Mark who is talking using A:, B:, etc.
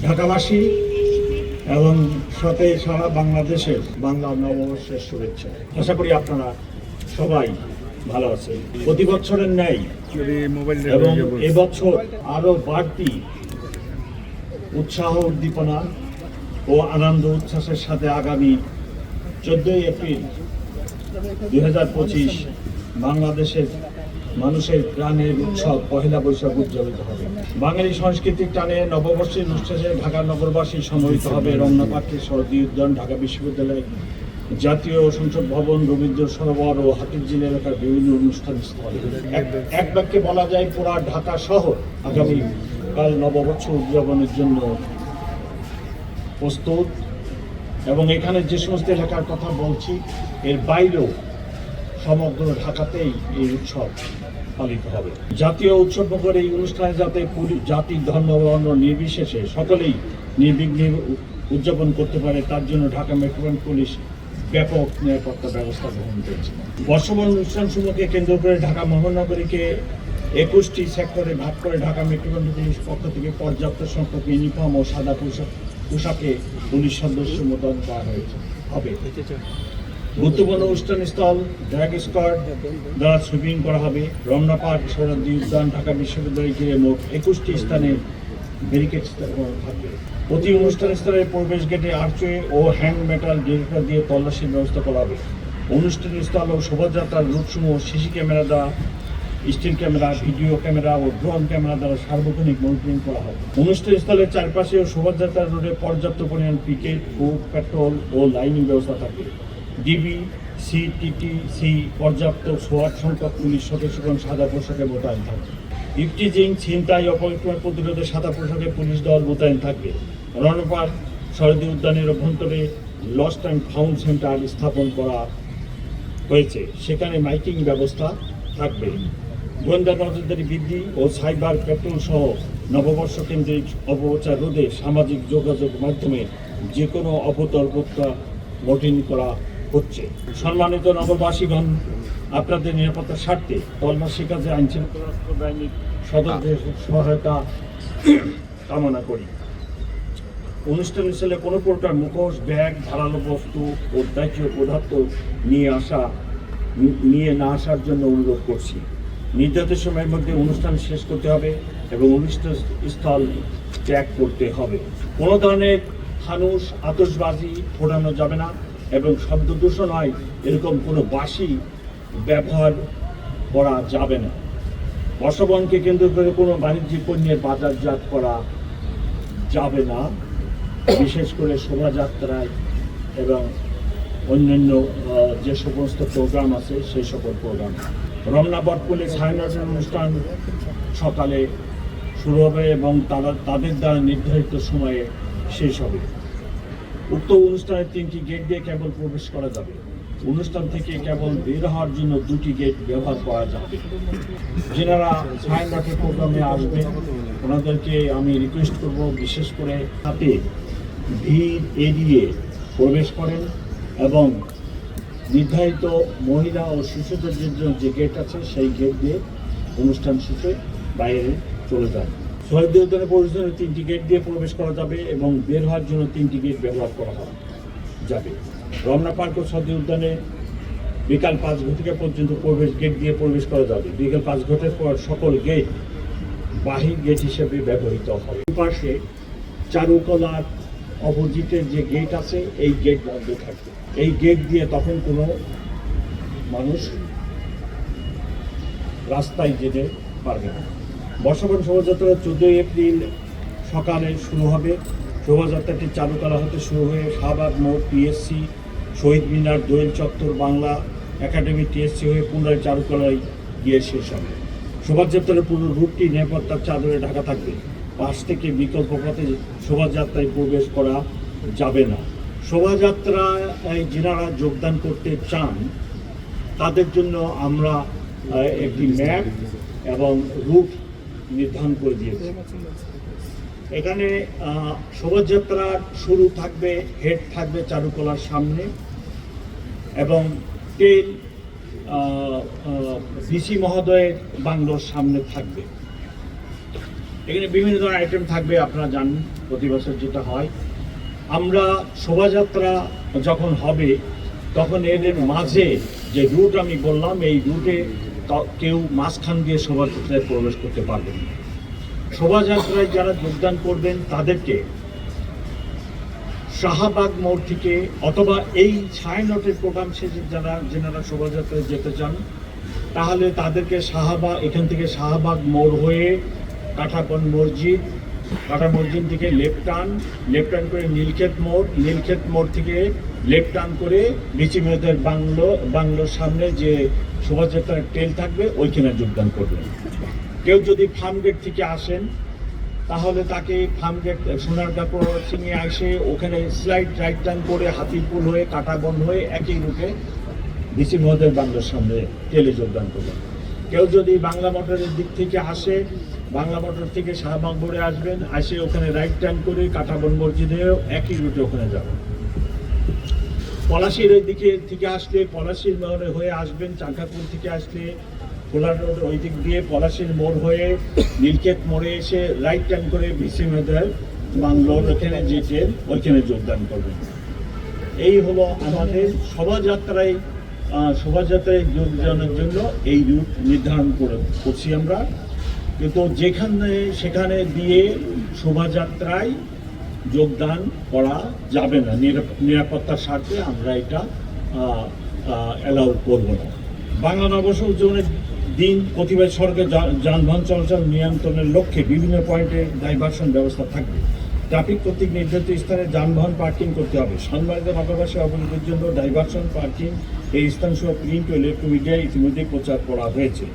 A: ঢাকাবাসী এবং সাথে সারা বাংলাদেশের বাংলা নববর্ষের শুভেচ্ছা। আশা করি আপনারা সবাই ভালো আছেন। প্রতি বছরের ন্যায় এবং এবছর আরো বাড়তি উৎসাহ উদ্দীপনা ও আনন্দ উচ্ছ্বাসের সাথে আগামী 14 এপ্রিল 2025 বাংলাদেশের মানুষের প্রাণের উৎসব পহেলা বৈশাখ উদযাপিত হবে। বাঙালি সংস্কৃতির টানে নববর্ষের অনুষ্ঠানে ঢাকা নগরবাসী সমবেত হবে রমনা পার্কের শরদীয় উদ্যান, ঢাকা বিশ্ববিদ্যালয়, জাতীয় সংসদ ভবন, রবীন্দ্র সরোবর ও হাতিরঝিল এলাকার বিভিন্ন অনুষ্ঠান স্থলে। এক বাক্যে বলা যায় পুরা ঢাকা শহর আগামীকাল নববর্ষ উদযাপনের জন্য প্রস্তুত। এবং এখানে যে সমস্ত এলাকার কথা বলছি এর বাইরেও সমগ্র ঢাকাতেই এই উৎসব পালিত হবে। জাতীয় উৎসব করে এই অনুষ্ঠানে যাতে জাতি ধর্ম বর্ণ নির্বিশেষে সকলেই নির্বিঘ্নে উদযাপন করতে পারে তার জন্য ঢাকা মেট্রোপলিটন পুলিশ ব্যাপক নিরাপত্তা ব্যবস্থা গ্রহণ করেছে। বর্ষবরণ অনুষ্ঠানসমূহকে কেন্দ্র করে ঢাকা মহানগরীকে 21টি সেক্টরে ভাগ করে ঢাকা মেট্রোপলিটন পুলিশ পক্ষ থেকে পর্যাপ্ত সংখ্যক ইউনিফর্ম ও সাদা পোশাকে পুলিশ সদস্য মোতায়েন করা হবে। গুরুত্বপূর্ণ অনুষ্ঠানস্থল ড্র্যাগ স্কোয়াড দ্বারা সুইপিং করা হবে। রমনা পার্ক, শরদীয় উদ্যান, ঢাকা বিশ্ববিদ্যালয় ঘিরে মোট 21টি স্থানে ব্যারিকেড থাকবে। প্রতি অনুষ্ঠানস্থলের প্রবেশ গেটে আর্চওয়ে ও হ্যান্ড মেটাল ডিটেক্টর দিয়ে তল্লাশির ব্যবস্থা করা হবে। অনুষ্ঠানস্থল ও শোভাযাত্রার রুটসমূহ সিসি ক্যামেরা দ্বারা, স্টিল ক্যামেরা, ভিডিও ক্যামেরা ও ড্রোন ক্যামেরা দ্বারা সার্বক্ষণিক মনিটরিং করা হবে। অনুষ্ঠানস্থলের চারপাশে ও শোভাযাত্রার রোডে পর্যাপ্ত পরিমাণ পিকেট, ফুড, পেট্রোল ও লাইনিং ব্যবস্থা থাকবে। ডিবি, সিটিটিসি পর্যাপ্ত সোয়াট সংখ্যক পুলিশ সদস্য এবং সাদা পোশাকে মোতায়েন থাকবে। ইফটিজিং, ছিনতাই, অপরিক্রমা প্রতিরোধে সাদা পোশাকে পুলিশ দল মোতায়েন থাকবে। রমনা পার্ক শরদীয় উদ্যানের অভ্যন্তরে লস্ট অ্যান্ড ফাউন্ড সেন্টার স্থাপন করা হয়েছে, সেখানে মাইকিং ব্যবস্থা থাকবে। গোয়েন্দা নজরদারি বৃদ্ধি ও সাইবার পেট্রোল সহ নববর্ষ কেন্দ্রিক অপপ্রচার রোধে সামাজিক যোগাযোগ মাধ্যমে যে কোনো অপতর্কতা নোটিং করা হচ্ছে। সম্মানিত নগরবাসীগণ, আপনাদের নিরাপত্তার স্বার্থে তল্লাশি কাজে আইনশৃঙ্খলা বাহিনীর সদস্যদের সহায়তা কামনা করি। অনুষ্ঠানস্থলে কোনো প্রকার মুখোশ, ব্যাগ, ধারালো বস্তু ও দাহ্য পদার্থ নিয়ে না আসার জন্য অনুরোধ করছি। নির্ধারিত সময়ের মধ্যে অনুষ্ঠান শেষ করতে হবে এবং অনুষ্ঠান স্থল ত্যাগ করতে হবে। কোনো ধরনের ফানুস, আতশবাজি ফোটানো যাবে না এবং শব্দ দূষণ হয় এরকম কোনো বাঁশি ব্যবহার করা যাবে না। বর্ষবরণকে কেন্দ্র করে কোনো বাণিজ্যিক পণ্যের বাজারজাত করা যাবে না, বিশেষ করে শোভাযাত্রায় এবং অন্যান্য যে সমস্ত প্রোগ্রাম আছে সেই সকল প্রোগ্রাম। রমনা বটপুলে ছায়ানটের অনুষ্ঠান সকালে শুরু হবে এবং তাদের দ্বারা নির্ধারিত সময়ে শেষ হবে। উক্ত অনুষ্ঠানের 3টি গেট দিয়ে কেবল প্রবেশ করা যাবে। অনুষ্ঠান থেকে কেবল বের হওয়ার জন্য 2টি গেট ব্যবহার করা যাবে। যারা ছায়ানটের প্রোগ্রামে আসবেন ওনাদেরকে আমি রিকোয়েস্ট করব বিশেষ করে হাতে ভিড় এড়িয়ে প্রবেশ করেন এবং নির্ধারিত মহিলা ও শিশুদের জন্য যে গেট আছে সেই গেট দিয়ে অনুষ্ঠান শেষে বাইরে চলে যান। শহীদদের উদ্যানে প্রবেশের জন্য 3টি গেট দিয়ে প্রবেশ করা যাবে এবং বের হওয়ার জন্য 3টি গেট ব্যবহার করা যাবে। রমনা পার্ক ও শহীদ উদ্যানে বিকাল 5 ঘটিকা পর্যন্ত প্রবেশ গেট দিয়ে প্রবেশ করা যাবে। বিকাল 5 ঘটিকার পর সকল গেট বাহির গেট হিসেবে ব্যবহৃত হবে। পাশে চারুকলার অপোজিটের যে গেট আছে এই গেট বন্ধ থাকবে। এই গেট দিয়ে তখন কোনো মানুষ রাস্তায় যেতে পারবে না। বর্ষবরণ শোভাযাত্রা 14 এপ্রিল সকালে শুরু হবে। শোভাযাত্রাটি চারুকলা হতে শুরু হয়ে শাহবাগ মোড়, টিএসসি, শহীদ মিনার, দোয়েল চত্বর, বাংলা একাডেমি, টিএসসি হয়ে পুনরায় চারুকলায় গিয়ে শেষ হবে। শোভাযাত্রার পুরো রুটটি নিরাপত্তার চাদরে ঢাকা থাকবে। পাশ থেকে বিকল্প পথে শোভাযাত্রায় প্রবেশ করা যাবে না। শোভাযাত্রায় যারা যোগদান করতে চান তাদের জন্য আমরা একটি ম্যাপ এবং রুট নির্ধারণ করে দিয়েছি। এখানে শোভাযাত্রার শুরু থাকবে, হেড থাকবে চারুকলার সামনে এবং টেল ডিসি মহোদয়ের বাংলোর সামনে থাকবে। এখানে বিভিন্ন ধরনের আইটেম থাকবে, আপনারা জানেন প্রতি বছর যেটা হয়। আমরা শোভাযাত্রা যখন হবে তখন এদের মাঝে যে রুট আমি বললাম, এই রুটে কেউ মাঝখান দিয়ে শোভাযাত্রায় প্রবেশ করতে পারবেন না। শোভাযাত্রায় যারা যোগদান করবেন তাদেরকে শাহবাগ মোড় থেকে অথবা এই ছায়ানটের প্রোগ্রাম শেষে যেনারা শোভাযাত্রায় যেতে চান তাহলে তাদেরকে এখান থেকে শাহবাগ মোড় হয়ে কাঁটাবন মসজিদ, কাঁটা মসজিদ থেকে লেফট টার্ন করে নীলক্ষেত মোড় থেকে লেফট টার্ন করে বিচিমেদের বাংলোর সামনে যে শোভাযাত্রার ট্রেল থাকবে ওইখানে যোগদান করবেন। কেউ যদি ফার্মগেট থেকে আসেন তাহলে তাকে ফার্মগেট সোনারগাঁ ক্রসিংয়ে আসে ওখানে স্লাইড রাইট টার্ন করে হাতিপুল হয়ে কাঁটাবন হয়ে একই রুটে বিসি মহোদয়ের বাংলোর সামনে ট্রেলে যোগদান করবেন। কেউ যদি বাংলা মোটরের দিক থেকে আসে, বাংলা মোটর থেকে শাহবাগ মোড়ে আসবেন, আসে ওখানে রাইট টার্ন করে কাঁটাবন মসজিদেও একই রুটে ওখানে যাবেন। পলাশির ওই দিকে থেকে আসলে পলাশির মোড়ে হয়ে আসবেন, চাকাপুর থেকে আসলে খোলা রোড ওই দিক দিয়ে পলাশির মোড় হয়ে নীলক্ষেত মোড়ে এসে রাইট টার্ন করে বিসি মহোদয়ের বাংলোর ওখানে যে ট্রেন ওইখানে যোগদান করবেন। এই হলো আমাদের শোভাযাত্রায় যোগদানের জন্য এই রুট নির্ধারণ করছি আমরা। কিন্তু সেখানে দিয়ে শোভাযাত্রায় যোগদান করা যাবে না, নিরাপত্তার স্বার্থে আমরা এটা অ্যালাউ করব না। বাংলা নববর্ষ উদযাপনের দিন প্রতিবার সড়কে যানবাহন চলাচল নিয়ন্ত্রণের লক্ষ্যে বিভিন্ন পয়েন্টে ডাইভারশন ব্যবস্থা থাকবে। ট্রাফিক কর্তৃক নির্ধারিত স্থানে যানবাহন পার্কিং করতে হবে। সম্মানিত নগরবাসী অবগতির জন্য ডাইভারশন পার্কিং এই স্থান সহ প্রিন্ট ও ইলেকট্রনিক মিডিয়ায় ইতিমধ্যে প্রচার করা হয়েছে।